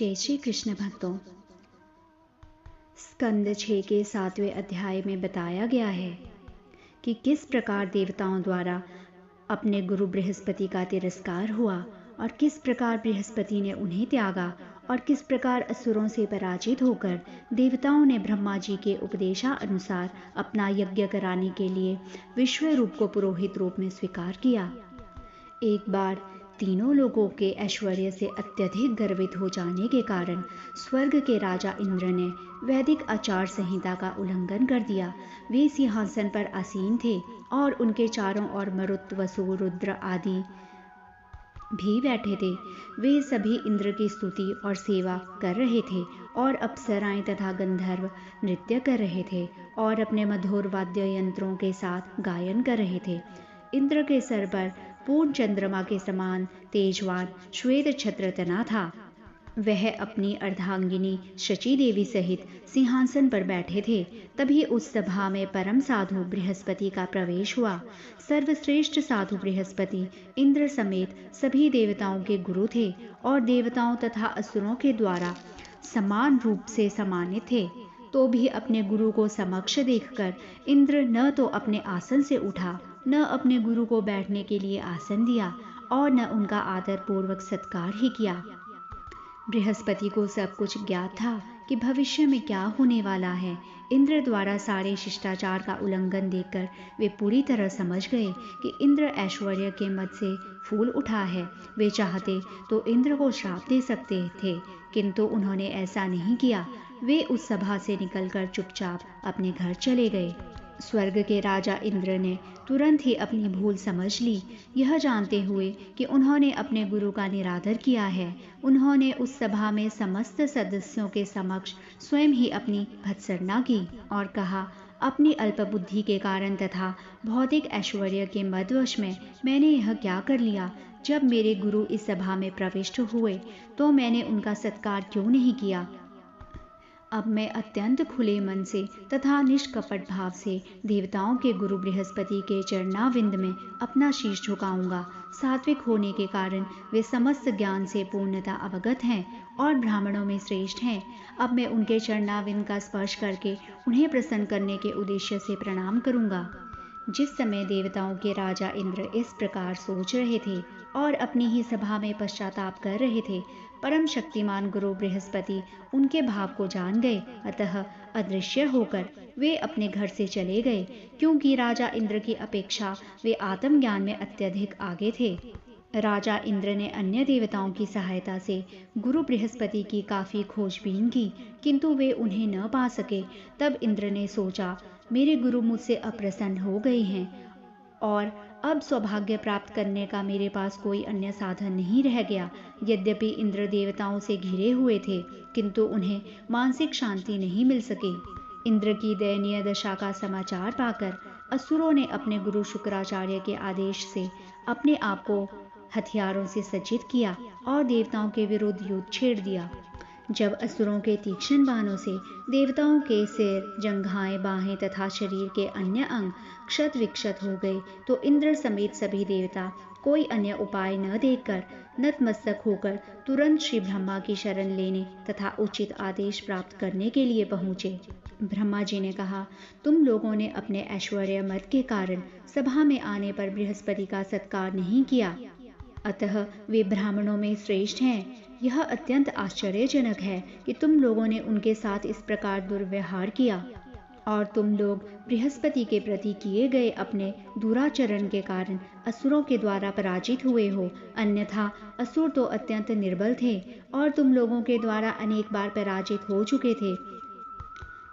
जय श्री कृष्ण भक्तों। स्कंद 6 के 7वें अध्याय में बताया गया है कि किस प्रकार देवताओं द्वारा अपने गुरु बृहस्पति का तिरस्कार हुआ और किस प्रकार बृहस्पति ने उन्हें त्यागा और किस प्रकार असुरों से पराजित होकर देवताओं ने ब्रह्मा जी के उपदेशानुसार अपना यज्ञ कराने के लिए विश्व रूप को पुरोहित रूप में स्वीकार किया। एक बार तीनों लोगों के ऐश्वर्य से अत्यधिक गर्वित हो जाने के कारण स्वर्ग के राजा इंद्र ने वैदिक आचार संहिता का उल्लंघन कर दिया। वे सिंहासन पर आसीन थे और उनके चारों ओर मरुत, वसु, रुद्र आदि भी बैठे थे। वे सभी इंद्र की स्तुति और सेवा कर रहे थे और अप्सराएं तथा गंधर्व नृत्य कर रहे थे और अपने मधुर वाद्य यंत्रों के साथ गायन कर रहे थे। इंद्र के सर पर पूर्ण चंद्रमा के समान तेजवान श्वेत छत्र तना था। वह अपनी अर्धांगिनी शची देवी सहित सिंहासन पर बैठे थे। तभी उस सभा में परम साधु बृहस्पति का प्रवेश हुआ। सर्वश्रेष्ठ साधु बृहस्पति इंद्र समेत सभी देवताओं के गुरु थे और देवताओं तथा असुरों के द्वारा समान रूप से सम्मानित थे। तो भी अपने गुरु को समक्ष देखकर इंद्र न तो अपने आसन से उठा, न अपने गुरु को बैठने के लिए आसन दिया और न उनका आदर पूर्वक सत्कार ही किया। बृहस्पति को सब कुछ ज्ञात था कि भविष्य में क्या होने वाला है। इंद्र द्वारा सारे शिष्टाचार का उल्लंघन देखकर वे पूरी तरह समझ गए कि इंद्र ऐश्वर्य के मद से फूल उठा है। वे चाहते तो इंद्र को श्राप दे सकते थे, किंतु उन्होंने ऐसा नहीं किया। वे उस सभा से निकलकर चुपचाप अपने घर चले गए। स्वर्ग के राजा इंद्र ने तुरंत ही अपनी भूल समझ ली। यह जानते हुए कि उन्होंने अपने गुरु का निरादर किया है, उन्होंने उस सभा में समस्त सदस्यों के समक्ष स्वयं ही अपनी भत्सना की और कहा, अपनी अल्प बुद्धि के कारण तथा भौतिक ऐश्वर्य के मदवश में मैंने यह क्या कर लिया। जब मेरे गुरु इस सभा में प्रविष्ट हुए तो मैंने उनका सत्कार क्यों नहीं किया। अब मैं अत्यंत खुले मन से तथा निष्कपट भाव से देवताओं के गुरु बृहस्पति के चरणाविंद में अपना शीश झुकाऊंगा। सात्विक होने के कारण वे समस्त ज्ञान से पूर्णतः अवगत हैं और ब्राह्मणों में श्रेष्ठ हैं। अब मैं उनके चरणाविंद का स्पर्श करके उन्हें प्रसन्न करने के उद्देश्य से प्रणाम करूंगा। जिस समय देवताओं के राजा इंद्र इस प्रकार सोच रहे थे और अपनी ही सभा में पश्चाताप कर रहे थे, परम शक्तिमान गुरु बृहस्पति उनके भाव को जान गए। अतः अदृश्य होकर वे अपने घर से चले गए, क्योंकि राजा इंद्र की अपेक्षा वे आत्मज्ञान में अत्यधिक आगे थे। राजा इंद्र ने अन्य देवताओं की सहायता से गुरु बृहस्पति की काफ़ी खोजबीन की, किंतु वे उन्हें न पा सके। तब इंद्र ने सोचा, मेरे गुरु मुझसे अप्रसन्न हो गए हैं और अब सौभाग्य प्राप्त करने का मेरे पास कोई अन्य साधन नहीं रह गया। यद्यपि इंद्र देवताओं से घिरे हुए थे, किंतु उन्हें मानसिक शांति नहीं मिल सकी। इंद्र की दयनीय दशा का समाचार पाकर असुरों ने अपने गुरु शुक्राचार्य के आदेश से अपने आप को हथियारों से सज्जित किया और देवताओं के विरुद्ध युद्ध छेड़ दिया। जब असुरों के तीक्ष्ण बाणों से देवताओं के सिर, जंघाएं, बाहें तथा शरीर के अन्य अंग क्षत विक्षत हो गए, तो इंद्र समेत सभी देवता कोई अन्य उपाय न देखकर नतमस्तक होकर तुरंत श्री ब्रह्मा की शरण लेने तथा उचित आदेश प्राप्त करने के लिए पहुँचे। ब्रह्मा जी ने कहा, तुम लोगों ने अपने ऐश्वर्य मद के कारण सभा में आने पर बृहस्पति का सत्कार नहीं किया, अतः वे ब्राह्मणों में श्रेष्ठ हैं। यह अत्यंत आश्चर्यजनक है कि तुम लोगों ने उनके साथ इस प्रकार दुर्व्यवहार किया और तुम लोग बृहस्पति के प्रति किए गए अपने दुराचरण के कारण असुरों के द्वारा पराजित हुए हो। अन्यथा असुर तो अत्यंत निर्बल थे और तुम लोगों के द्वारा अनेक बार पराजित हो चुके थे।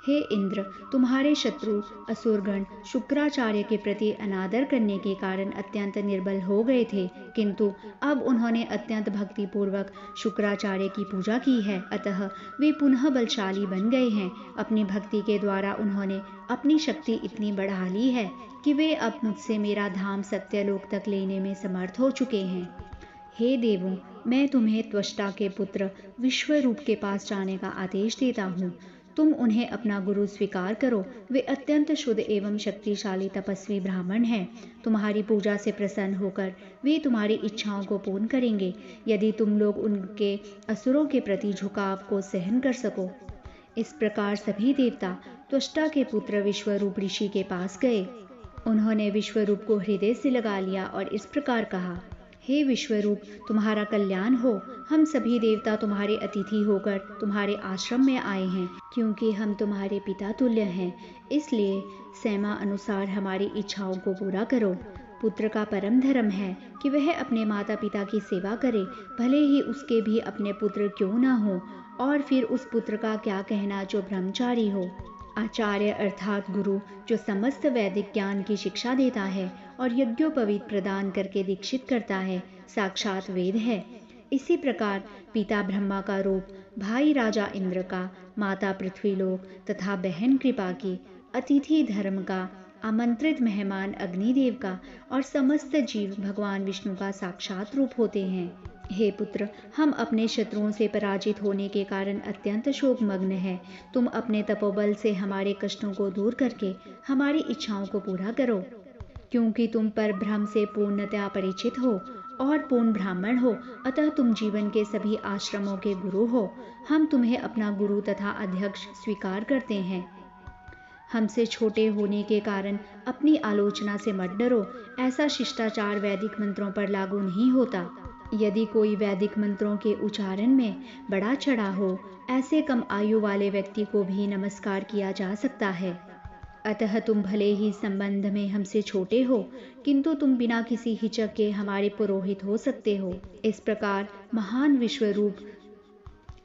हे इंद्र, तुम्हारे शत्रु असुरगण शुक्राचार्य के प्रति अनादर करने के कारण अत्यंत निर्बल हो गए थे, किंतु अब उन्होंने अत्यंत भक्तिपूर्वक शुक्राचार्य की पूजा की है, अतः वे पुनः बलशाली बन गए हैं। अपनी भक्ति के द्वारा उन्होंने अपनी शक्ति इतनी बढ़ा ली है कि वे अब मुझसे मेरा धाम सत्यलोक तक लेने में समर्थ हो चुके हैं। हे देवों, मैं तुम्हें त्वष्टा के पुत्र विश्वरूप के पास जाने का आदेश देता हूँ। तुम उन्हें अपना गुरु स्वीकार करो। वे अत्यंत शुद्ध एवं शक्तिशाली तपस्वी ब्राह्मण हैं। तुम्हारी पूजा से प्रसन्न होकर वे तुम्हारी इच्छाओं को पूर्ण करेंगे, यदि तुम लोग उनके असुरों के प्रति झुकाव को सहन कर सको। इस प्रकार सभी देवता त्वष्टा के पुत्र विश्वरूप ऋषि के पास गए। उन्होंने विश्वरूप को हृदय से लगा लिया और इस प्रकार कहा, हे विश्वरूप, तुम्हारा कल्याण हो। हम सभी देवता तुम्हारे अतिथि होकर तुम्हारे आश्रम में आए हैं, क्योंकि हम तुम्हारे पिता तुल्य हैं। इसलिए सेमा अनुसार हमारी इच्छाओं को पूरा करो। पुत्र का परम धर्म है कि वह अपने माता पिता की सेवा करे, भले ही उसके भी अपने पुत्र क्यों न हो। और फिर उस पुत्र का क्या कहना जो ब्रह्मचारी हो। आचार्य अर्थात गुरु, जो समस्त वैदिक ज्ञान की शिक्षा देता है और यज्ञोपवीत प्रदान करके दीक्षित करता है, साक्षात वेद है। इसी प्रकार पिता ब्रह्मा का रूप, भाई राजा इंद्र का, माता पृथ्वीलोक तथा बहन कृपा की, अतिथि धर्म का, आमंत्रित मेहमान अग्निदेव का और समस्त जीव भगवान विष्णु का साक्षात रूप होते हैं। हे पुत्र, हम अपने शत्रुओं से पराजित होने के कारण अत्यंत शोकमग्न हैं। तुम अपने तपोबल से हमारे कष्टों को दूर करके हमारी इच्छाओं को पूरा करो। क्योंकि तुम पर ब्रह्म से पूर्णतया परिचित हो और पूर्ण ब्राह्मण हो, अतः तुम जीवन के सभी आश्रमों के गुरु हो। हम तुम्हें अपना गुरु तथा अध्यक्ष स्वीकार करते हैं। हमसे छोटे होने के कारण अपनी आलोचना से मत डरो। ऐसा शिष्टाचार वैदिक मंत्रों पर लागू नहीं होता। यदि कोई वैदिक मंत्रों के उच्चारण में बड़ा चढ़ा हो, ऐसे कम आयु वाले व्यक्ति को भी नमस्कार किया जा सकता है। अतः तुम भले ही संबंध में हमसे छोटे हो, किंतु तुम बिना किसी हिचक के हमारे पुरोहित हो सकते हो। इस प्रकार महान विश्वरूप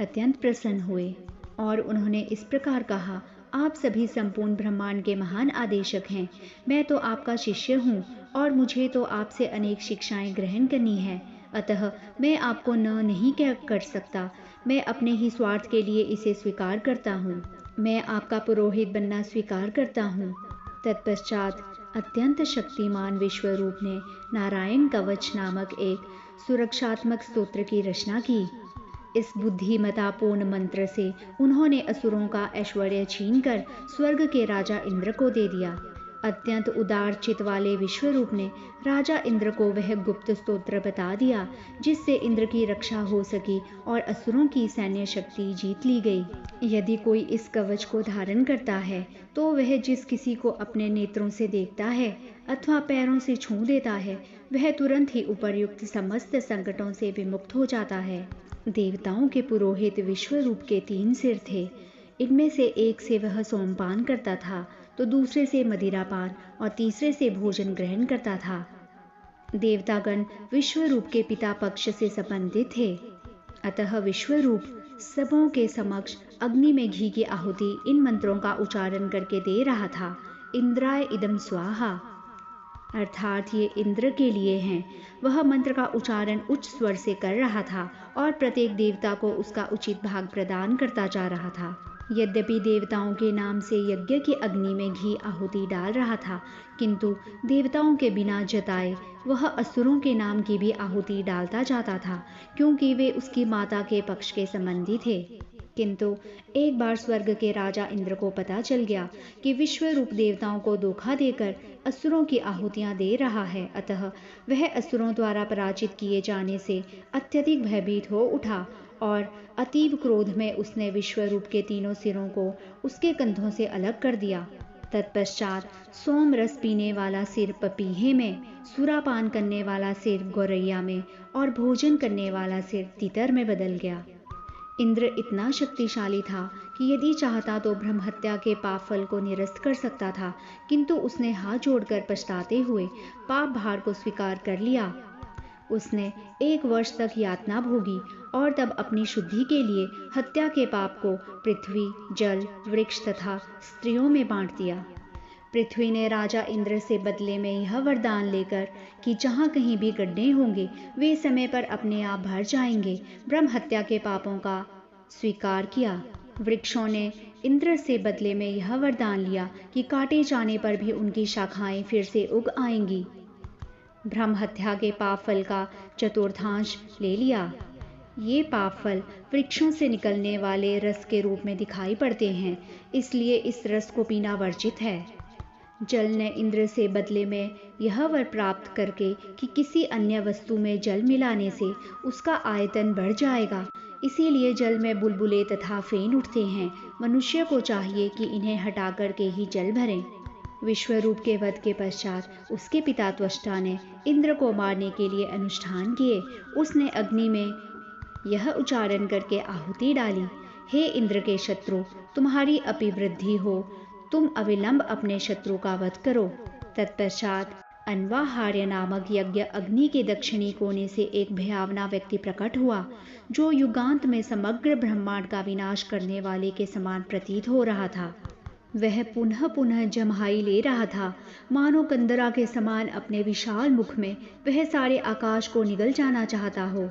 अत्यंत प्रसन्न हुए और उन्होंने इस प्रकार कहा, आप सभी संपूर्ण ब्रह्मांड के महान आदेशक हैं। मैं तो आपका शिष्य हूँ और मुझे तो आपसे अनेक शिक्षाएं ग्रहण करनी है। अतः मैं आपको नहीं कर सकता। मैं अपने ही स्वार्थ के लिए इसे स्वीकार करता हूँ। मैं आपका पुरोहित बनना स्वीकार करता हूँ। तत्पश्चात अत्यंत शक्तिमान विश्वरूप ने नारायण कवच नामक एक सुरक्षात्मक स्तोत्र की रचना की। इस बुद्धिमतापूर्ण मंत्र से उन्होंने असुरों का ऐश्वर्य छीनकर स्वर्ग के राजा इंद्र को दे दिया। अत्यंत उदार चित वाले विश्वरूप ने राजा इंद्र को वह गुप्त स्तोत्र बता दिया, जिससे इंद्र की रक्षा हो सकी और असुरों की सैन्य शक्ति जीत ली गई। यदि कोई इस कवच को धारण करता है तो वह जिस किसी को अपने नेत्रों से देखता है अथवा पैरों से छू देता है, वह तुरंत ही उपर्युक्त समस्त संकटों से विमुक्त हो जाता है। देवताओं के पुरोहित विश्वरूप के 3 सिर थे। इनमें से एक से वह सोमपान करता था, तो दूसरे से मदिरापान और तीसरे से भोजन ग्रहण करता था। देवतागण विश्वरूप के पिता पक्ष से संबंधित थे। अतः विश्वरूप सबों के समक्ष अग्नि में घी की आहुति इन मंत्रों का उच्चारण करके दे रहा था। इंद्राय इदम स्वाहा, अर्थात ये इंद्र के लिए हैं। वह मंत्र का उच्चारण उच्च स्वर से कर रहा था और प्रत्येक देवता को उसका उचित भाग प्रदान करता जा रहा था। यद्यपि देवताओं के नाम से यज्ञ की अग्नि में घी आहुति डाल रहा था, किंतु देवताओं के बिना जताए वह असुरों के नाम की भी आहुति डालता जाता था, क्योंकि वे उसकी माता के पक्ष के संबंधी थे। किंतु एक बार स्वर्ग के राजा इंद्र को पता चल गया कि विश्वरूप देवताओं को धोखा देकर असुरों की आहुतियां दे रहा है। अतः वह असुरों द्वारा पराजित किए जाने से अत्यधिक भयभीत हो उठा और अतीव क्रोध में उसने विश्वरूप के 3 सिरों को उसके कंधों से अलग कर दिया। तत्पश्चात सोम रस पीने वाला सिर पपीहे में, सुरापान करने वाला सिर गौरैया में और भोजन करने वाला सिर तीतर में बदल गया। इंद्र इतना शक्तिशाली था कि यदि चाहता तो ब्रह्म हत्या के पाप फल को निरस्त कर सकता था, किंतु उसने हाथ जोड़कर पछताते हुए पाप भार को स्वीकार कर लिया। उसने 1 वर्ष तक यातना भोगी और तब अपनी शुद्धि के लिए हत्या के पाप को पृथ्वी, जल, वृक्ष तथा स्त्रियों में बांट दिया। पृथ्वी ने राजा इंद्र से बदले में यह वरदान लेकर कि जहाँ कहीं भी गड्ढे होंगे वे समय पर अपने आप भर जाएंगे, ब्रह्म हत्या के पापों का स्वीकार किया। वृक्षों ने इंद्र से बदले में यह वरदान लिया कि काटे जाने पर भी उनकी शाखाएं फिर से उग आएंगी। ब्रह्म हत्या के पाप फल का चतुर्थांश ले लिया। ये पाप फल वृक्षों से निकलने वाले रस के रूप में दिखाई पड़ते हैं, इसलिए इस रस को पीना वर्जित है। जल ने इंद्र से बदले में यह वर प्राप्त करके कि किसी अन्य वस्तु में जल मिलाने से उसका आयतन बढ़ जाएगा, इसीलिए जल में बुलबुले तथा फेन उठते हैं। मनुष्य को चाहिए कि इन्हें हटा कर के ही जल भरें। विश्वरूप के वध के पश्चात उसके पिता त्वष्टा ने इंद्र को मारने के लिए अनुष्ठान किए। उसने अग्नि में यह उच्चारण करके आहुति डाली, हे इंद्र के शत्रु, तुम्हारी अभिवृद्धि हो, तुम अविलंब अपने शत्रु का वध करो। तत्पश्चात अन्वाहार्य नामक यज्ञ अग्नि के दक्षिणी कोने से एक भयावना व्यक्ति प्रकट हुआ, जो युगांत में समग्र ब्रह्मांड का विनाश करने वाले के समान प्रतीत हो रहा था। वह पुनः पुनः जम्हाई ले रहा था, मानो कंदरा के समान अपने विशाल मुख में वह सारे आकाश को निगल जाना चाहता हो।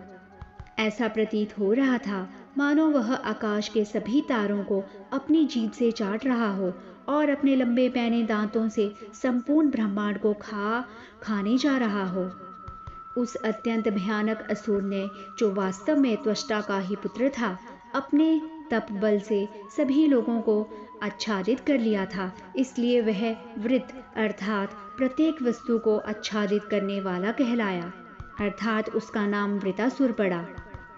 ऐसा प्रतीत हो रहा था मानो वह आकाश के सभी तारों को अपनी जीभ से चाट रहा हो और अपने लंबे पैने दांतों से संपूर्ण ब्रह्मांड को खाने जा रहा हो। उस अत्यंत भयानक असुर ने, जो वास्तव में त्वष्टा का ही पुत्र था, अपने तप बल से सभी लोगों को आच्छादित कर लिया था, इसलिए वह वृत अर्थात प्रत्येक वस्तु को आच्छादित करने वाला कहलाया, अर्थात उसका नाम वृतासुर पड़ा।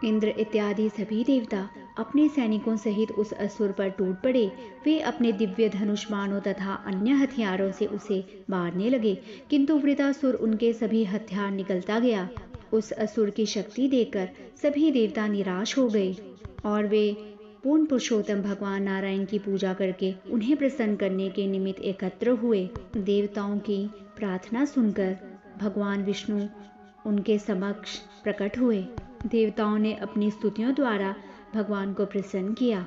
इंद्र इत्यादि सभी देवता अपने सैनिकों सहित उस असुर पर टूट पड़े। वे अपने दिव्य धनुष बाणों तथा अन्य हथियारों से उसे मारने लगे, किंतु वृतासुर उनके सभी हथियार निकलता गया। उस असुर की शक्ति देखकर सभी देवता निराश हो गए और वे पूर्ण पुरुषोत्तम भगवान नारायण की पूजा करके उन्हें प्रसन्न करने के निमित्त एकत्र हुए। देवताओं की प्रार्थना सुनकर भगवान विष्णु उनके समक्ष प्रकट हुए। देवताओं ने अपनी स्तुतियों द्वारा भगवान को प्रसन्न किया।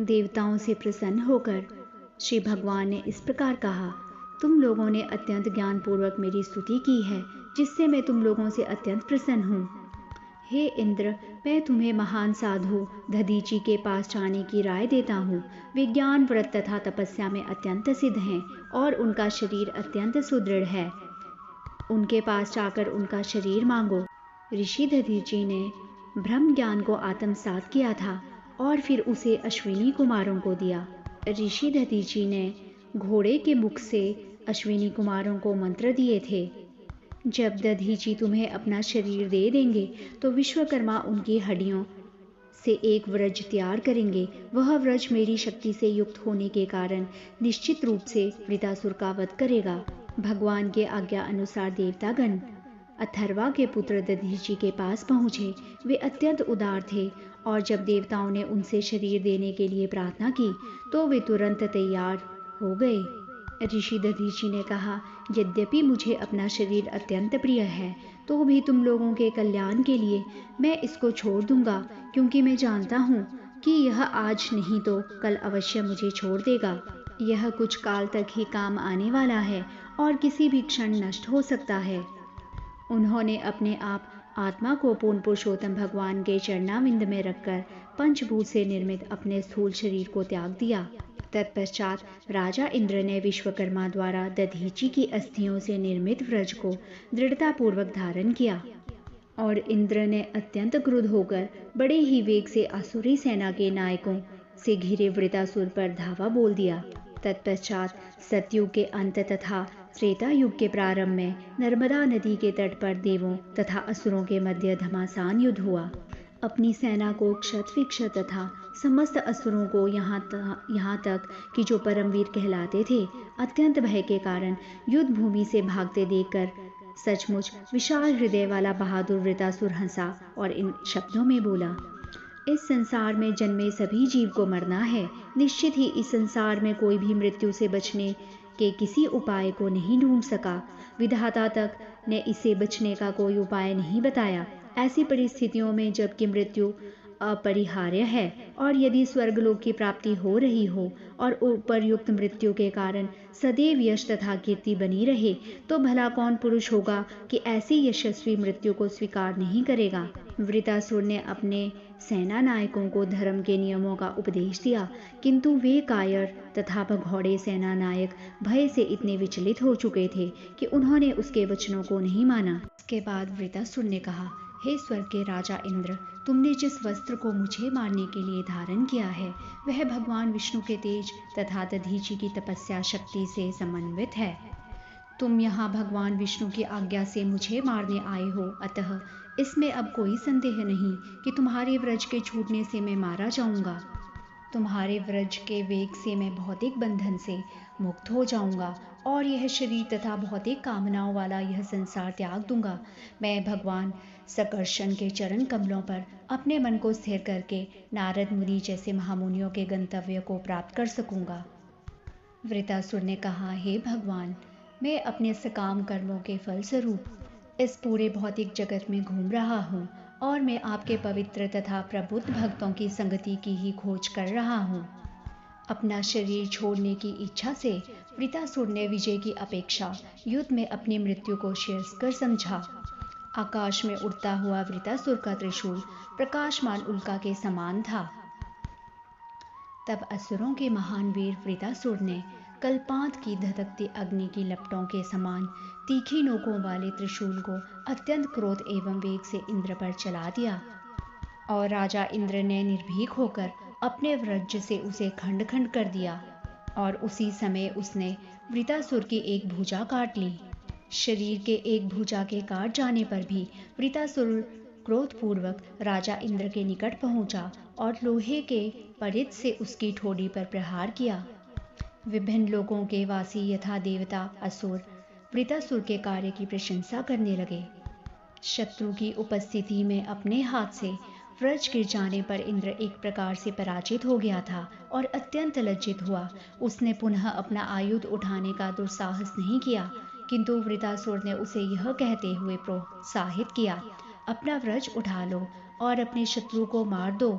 देवताओं से प्रसन्न होकर श्री भगवान ने इस प्रकार कहा, तुम लोगों ने अत्यंत ज्ञानपूर्वक मेरी स्तुति की है, जिससे मैं तुम लोगों से अत्यंत प्रसन्न हूँ। हे इंद्र, मैं तुम्हें महान साधु दधीचि के पास जाने की राय देता हूँ। वे ज्ञान, व्रत तथा तपस्या में अत्यंत सिद्ध हैं और उनका शरीर अत्यंत सुदृढ़ है। उनके पास जाकर उनका शरीर मांगो। ऋषि दधीचि ने ब्रह्म ज्ञान को आत्मसात किया था और फिर उसे अश्विनी कुमारों को दिया। ऋषि दधीचि ने घोड़े के मुख से अश्विनी कुमारों को मंत्र दिए थे, जब दधीचि तुम्हें अपना शरीर दे देंगे तो विश्वकर्मा उनकी हड्डियों से एक व्रज तैयार करेंगे। वह व्रज मेरी शक्ति से युक्त होने के कारण निश्चित रूप से वृतासुर का वध करेगा। भगवान के आज्ञा अनुसार देवतागण अथर्वा के पुत्र दधीचि के पास पहुँचे। वे अत्यंत उदार थे और जब देवताओं ने उनसे शरीर देने के लिए प्रार्थना की तो वे तुरंत तैयार हो गए। ऋषि दधीचि ने कहा, यद्यपि मुझे अपना शरीर अत्यंत प्रिय है, तो भी तुम लोगों के कल्याण के लिए मैं इसको छोड़ दूंगा, क्योंकि मैं जानता हूँ कि यह आज नहीं तो कल अवश्य मुझे छोड़ देगा। यह कुछ काल तक ही काम आने वाला है और किसी भी क्षण नष्ट हो सकता है। उन्होंने अपने आप आत्मा को पूर्ण पुरुषोत्तम भगवान के चरणाविंद में रखकर पंचभूत से निर्मित अपने स्थूल शरीर को त्याग दिया। तत्पश्चात राजा इंद्र ने विश्वकर्मा द्वारा दधीचि की अस्थियों से निर्मित व्रज को दृढ़तापूर्वक धारण किया और इंद्र ने अत्यंत क्रुद्ध होकर बड़े ही वेग से आसुरी सेना के नायकों से घिरे वृतासुर पर धावा बोल दिया। तत्पश्चात सतयुग के अंत तथा त्रेता युग के प्रारंभ में नर्मदा नदी के तट पर देवों तथा असुरों के मध्य घमासान युद्ध हुआ। अपनी सेना को क्षत विक्षत तथा समस्त असुरों को यहाँ तक कि जो परमवीर कहलाते थे, अत्यंत भय के कारण युद्ध भूमि से भागते देखकर सचमुच विशाल हृदय वाला बहादुर वृतासुर हंसा और इन शब्दों में बोला, इस संसार में जन्मे सभी जीव को मरना है। निश्चित ही इस संसार में कोई भी मृत्यु से बचने के किसी उपाय को नहीं ढूंढ सका। विधाता तक ने इसे बचने का कोई उपाय नहीं बताया। ऐसी परिस्थितियों में जबकि मृत्यु अपरिहार्य है और यदि स्वर्गलोक की प्राप्ति हो रही हो और उपर्युक्त मृत्यु के कारण सदैव यश तथा कीर्ति बनी रहे, तो भला कौन पुरुष होगा कि ऐसी यशस्वी मृत्यु को स्वीकार नहीं करेगा। वृतासुर ने अपने सेना नायकों को धर्म के नियमों का उपदेश दिया, किंतु वे कायर तथा भगौड़े सेना नायक भय से इतने विचलित हो चुके थे कि उन्होंने उसके वचनों को नहीं माना। इसके बाद वृतासुर ने कहा, हे स्वर्ग के राजा इंद्र, तुमने जिस वस्त्र को मुझे मारने के लिए धारण किया है वह भगवान विष्णु के तेज तथा दधीचि की तपस्या शक्ति से समन्वित है। तुम यहाँ भगवान विष्णु की आज्ञा से मुझे मारने आए हो, अतः इसमें अब कोई संदेह नहीं कि तुम्हारे व्रज के छूटने से मैं मारा जाऊंगा। तुम्हारे व्रज के वेग से मैं भौतिक बंधन से मुक्त हो जाऊंगा और यह शरीर तथा भौतिक कामनाओं वाला यह संसार त्याग दूंगा। मैं भगवान सकर्षण के चरण कमलों पर अपने मन को स्थिर करके नारद मुनि जैसे महामुनियों के गंतव्य को प्राप्त कर सकूंगा। वृतासुर ने कहा, हे भगवान, मैं अपने सकाम कर्मों के फलस्वरूप इस पूरे भौतिक जगत में घूम रहा हूँ और मैं आपके पवित्र तथा प्रबुद्ध भक्तों की संगति की ही खोज कर रहा हूँ। अपना शरीर छोड़ने की इच्छा से वृतासुर ने विजय की अपेक्षा युद्ध में अपनी मृत्यु को श्रेयस्कर समझा। आकाश में उड़ता हुआ वृतासुर का त्रिशूल प्रकाशमान उल्का के समान था। तब असुरों के महान वीर वृतासुर ने कल्पांत की धधकती अग्नि की लपटों के समान तीखी नोकों वाले त्रिशूल को अत्यंत क्रोध एवं वेग से इंद्र पर चला दिया और राजा इंद्र ने निर्भीक होकर अपने वज्र से उसे खंड खंड कर दिया और उसी समय उसने वृतासुर की एक भुजा काट ली। शरीर के एक भुजा के काट जाने पर भी वृतासुर क्रोधपूर्वक राजा इंद्र के निकट पहुंचा और लोहे के परिघ से उसकी ठोड़ी पर प्रहार किया। विभिन्न लोकों के वासी यथा देवता असुर वृतासुर के कार्य की प्रशंसा करने लगे। शत्रु की उपस्थिति में अपने हाथ से व्रज गिर जाने पर इंद्र एक प्रकार से पराजित हो गया था और अत्यंत लज्जित हुआ। उसने पुनः अपना आयुध उठाने का दुस्साहस नहीं किया, किंतु वृतासुर ने उसे यह कहते हुए प्रोत्साहित किया, अपना व्रज उठा लो और अपने शत्रु को मार दो।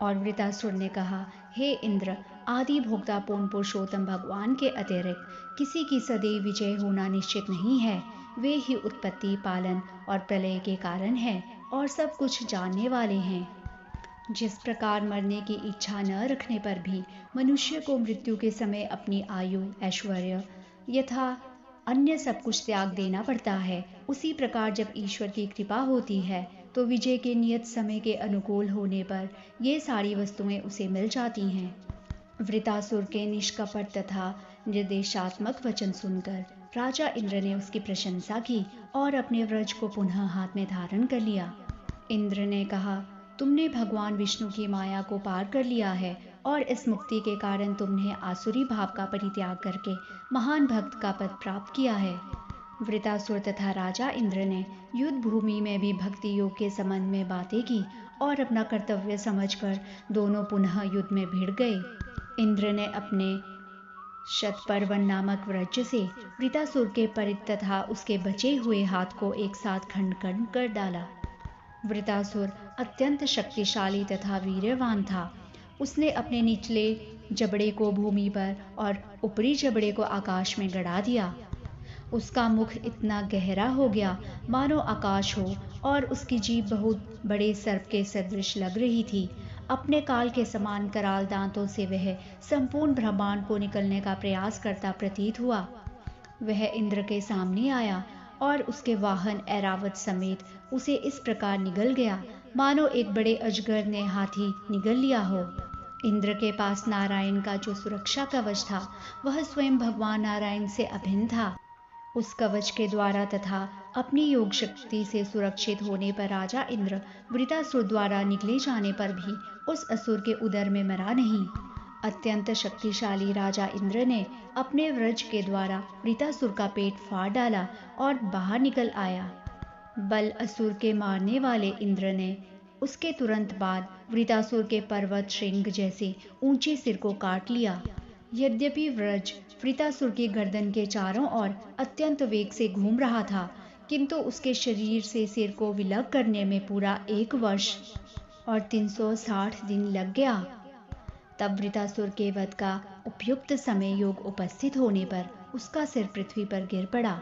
और वृतासुर ने कहा, हे इंद्र, आदि भोक्ता पूर्ण पुरुषोत्तम भगवान के अतिरिक्त किसी की सदैव विजय होना निश्चित नहीं है। वे ही उत्पत्ति, पालन और प्रलय के कारण हैं और सब कुछ जानने वाले हैं। जिस प्रकार मरने की इच्छा न रखने पर भी मनुष्य को मृत्यु के समय अपनी आयु, ऐश्वर्य यथा अन्य सब कुछ त्याग देना पड़ता है, उसी प्रकार जब ईश्वर की कृपा होती है तो विजय के नियत समय के अनुकूल होने पर ये सारी वस्तुएं उसे मिल जाती हैं। वृतासुर के निष्कपट तथा निर्देशात्मक वचन सुनकर राजा इंद्र ने उसकी प्रशंसा की और अपने व्रज को पुनः हाथ में धारण कर लिया। इंद्र ने कहा, तुमने भगवान विष्णु की माया को पार कर लिया है और इस मुक्ति के कारण तुमने आसुरी भाव का परित्याग करके महान भक्त का पद प्राप्त किया है। वृतासुर तथा राजा इंद्र ने युद्ध भूमि में भी भक्ति योग के संबंध में बातें की और अपना कर्तव्य समझकर दोनों पुनः युद्ध में भिड़ गए। इंद्र ने अपने शतपर्वन नामक वज्र से वृतासुर के परिघ तथा उसके बचे हुए हाथ को एक साथ खंड खंड कर डाला। वृतासुर अत्यंत शक्तिशाली तथा वीर्यवान था। उसने अपने निचले जबड़े को भूमि पर और ऊपरी जबड़े को आकाश में गड़ा दिया। उसका मुख इतना गहरा हो गया मानो आकाश हो और उसकी जीभ बहुत बड़े सर्प के सदृश लग रही थी। अपने काल के समान कराल दांतों से वह संपूर्ण ब्रह्मांड को निकलने का प्रयास करता प्रतीत हुआ। वह इंद्र के सामने आया और उसके वाहन ऐरावत समेत उसे इस प्रकार निगल गया मानो एक बड़े अजगर ने हाथी निगल लिया हो। इंद्र के पास नारायण का जो सुरक्षा कवच था वह स्वयं भगवान नारायण से अभिन्न था। उस कवच के द्वारा तथा अपनी योग शक्ति से सुरक्षित होने पर राजा इंद्र वृतासुर द्वारा निगले जाने पर भी उस असुर के उदर में मरा नहीं। अत्यंत शक्तिशाली राजा इंद्र ने अपने व्रज के द्वारा वृतासुर का पेट फाड़ डाला और बाहर निकल आया। बल असुर के मारने वाले इंद्र ने उसके तुरंत बाद वृतासुर के पर्वत श्रृंग जैसे ऊंचे सिर को काट लिया। यद्यपि व्रज वृतासुर की गर्दन के चारों ओर अत्यंत वेग से घूम रहा था, किंतु उसके शरीर से सिर को विलग करने में पूरा 1 वर्ष और 360 दिन लग गया। तब वृतासुर के वध का उपयुक्त समय योग उपस्थित होने पर उसका सिर पृथ्वी पर गिर पड़ा।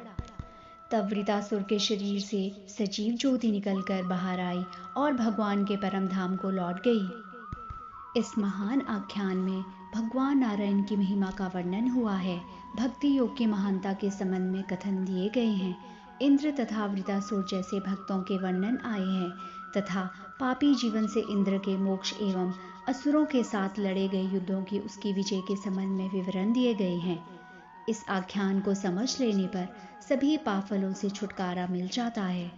तब वृतासुर के शरीर से सजीव ज्योति निकलकर बाहर आई और भगवान के परम धाम को लौट गई। इस महान आख्यान में भगवान नारायण की महिमा का वर्णन हुआ है। भक्ति योग की महानता के संबंध में कथन दिए गए हैं। इंद्र तथा वृतासुर जैसे भक्तों के वर्णन आए हैं। तथा पापी जीवन से इंद्र के मोक्ष एवं असुरों के साथ लड़े गए युद्धों की उसकी विजय के संबंध में विवरण दिए गए हैं। इस आख्यान को समझ लेने पर सभी पाप फलों से छुटकारा मिल जाता है।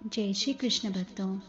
जय श्री कृष्ण भक्तों।